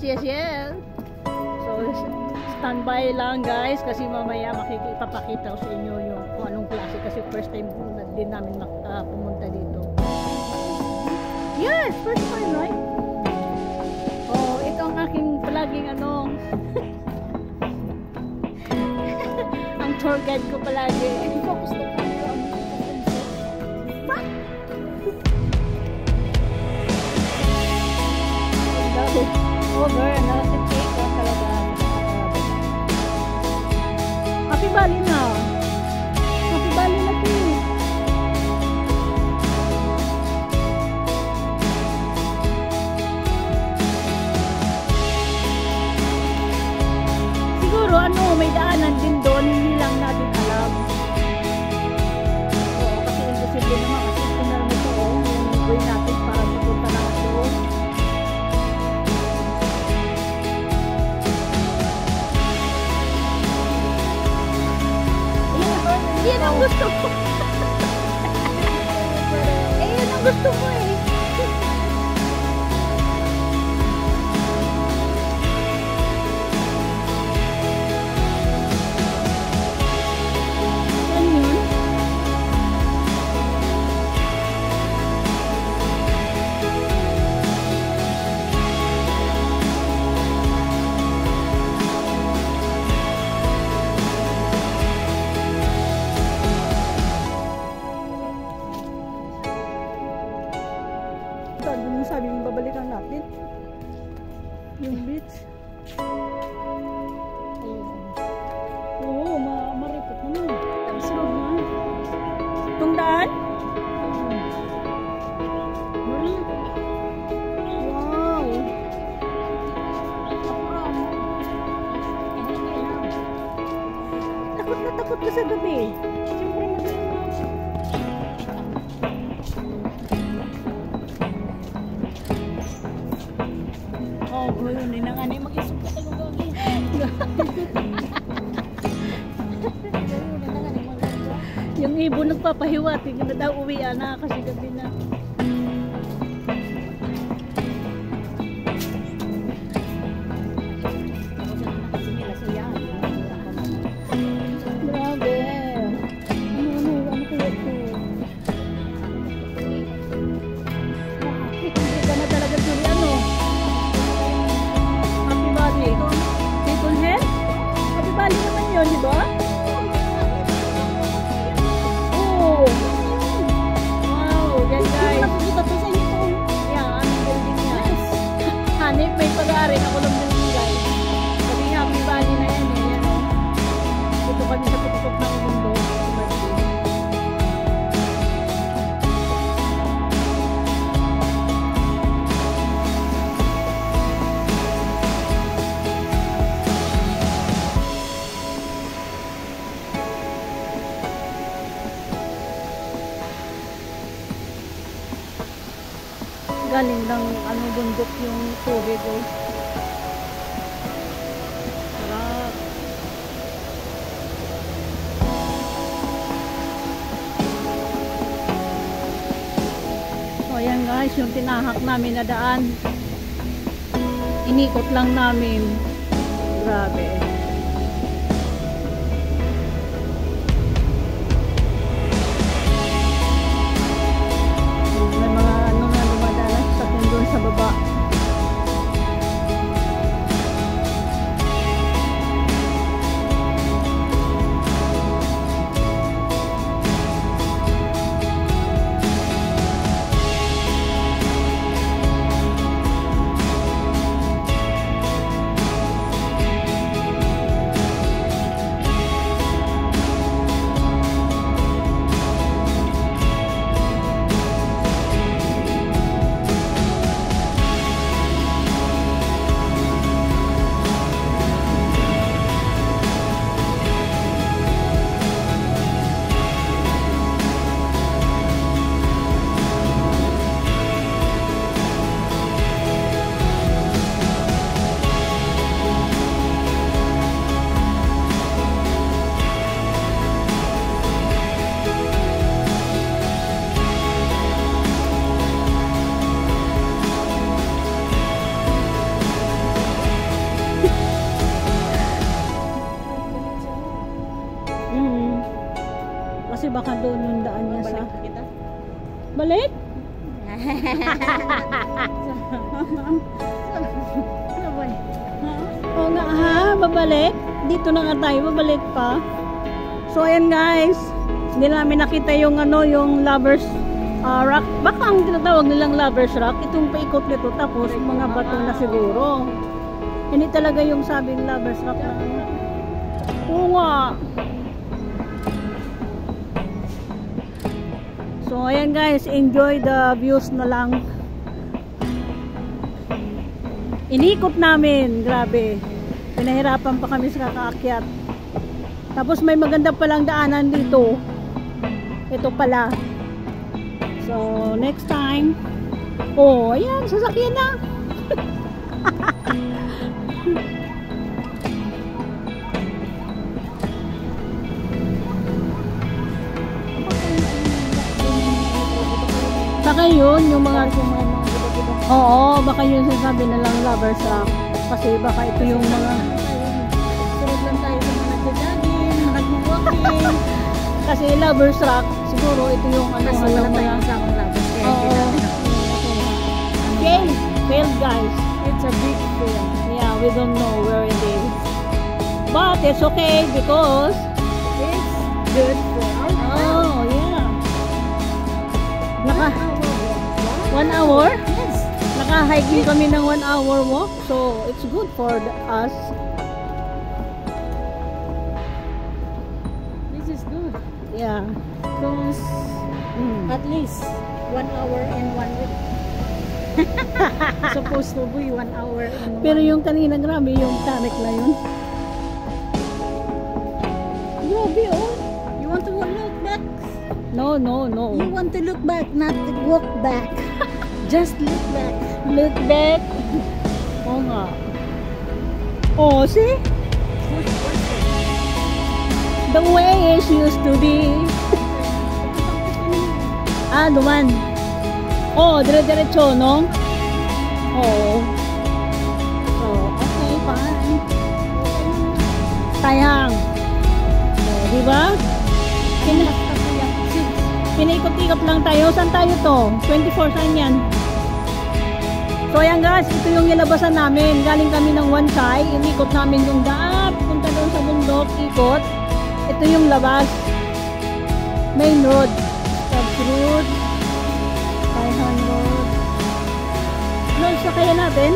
yes. So, standby lang guys kasi mamaya makikipapakita ko sa inyo yung kung anong klase kasi first time din namin pumunta dito. Yes, first time, right? Oh, ito ang aking palaging ano ang tour guide ko palagi. Focus na po yung over, nakasipik ka talaga. Happy Valley na. Happy Valley na po. Siguro ano, may daanan din doon, hindi lang natin alam. Oo, kasi imposible naman kasi pinarami ito yung way natin para pupunta na doon. Yan ang gusto ko. Eh, yan ang gusto mo eh. Yan yun. Doon yung sabi yung babalikan natin yung beach. Oo, maripot naman. Sarap na itong daan. Wow, takot na takot ka sa gabi. Hindi na nga na yung mag-isip ka tayo gagawin. Yung ibon nagpapahiwati na daw uwian na kasi gabi na. Grabe. Ano kaya ito? Hindi ka na talaga suri ano. People Head? Happy Valley naman yun, di ba? Oh! Wow! Yan guys. Nakikita to sa inyo. Yan, aming building yan. Hanip, may pag-aari ako ng building guys. Sabi nga, Happy Valley na yan eh. Yan o. Dito kami sa putukok ng mundo. Galing ng ano bundok yung tubig oh. Sarap. So ayan guys, yung tinahak namin na daan. Inikot lang namin. Grabe. Sa baba. Balik? Oo nga ha, babalik. Dito na nga tayo, babalik pa. So ayan guys, hindi namin nakita yung yung lovers rock. Baka ang tinatawag nilang lovers rock, itong paikot nito tapos mga bato na siguro. Hindi talaga yung sabing lovers rock na ano. Oo nga. So ayan guys, enjoy the views na lang. Inikot namin, grabe. Pinahirapan pa kami sa kakaakyat. Tapos may maganda palang daanan dito. Ito pala. So next time. Oh, ayan, sasakyan na. Baka yun, yung mga oo, baka yun sinasabi na lang lovers rock. Kasi baka ito yung mga sunod lang tayo sa mga nagja-jogging, nag-walking. Kasi lovers rock, siguro ito yung ano Kasi wala tayong kasama lovers. Kaya okay, failed guys. it's a big fail. Yeah, we don't know where it is. But it's okay because It's good for our health. oh yeah. Naka 1 hour? Yes. Naka-hiking kami ng 1 hour walk. So, it's good for us. This is good. Yeah. Because at least 1 hour in 1 week. Supposed to be 1 hour in Pero 1 yung kanina, grabe yung tarik na yun. Grabe, oh. You want to look back? No, no, no. You want to look back, not walk back. Just look back. Look back. Oo nga. Oh, see? The way it used to be. Ah, duman. Oh, dire-diretso, no? Oo. So, okay, fine. Sayang. Oh, diba? Pinaikot-ikot lang tayo. Saan tayo to? 24, saan yan? So ayan guys, ito yung nilabasan namin. Galing kami ng Wansay. Inikot namin yung daan. Punta doon sa bundok. Ikot. Ito yung labas. Main road. Stabs road. Taihan road. Ano isa kaya natin?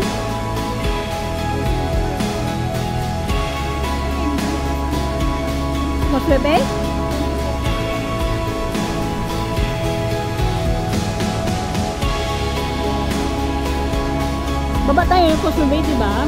Maswebe? Baba tayo yung Cosmo Bay, diba?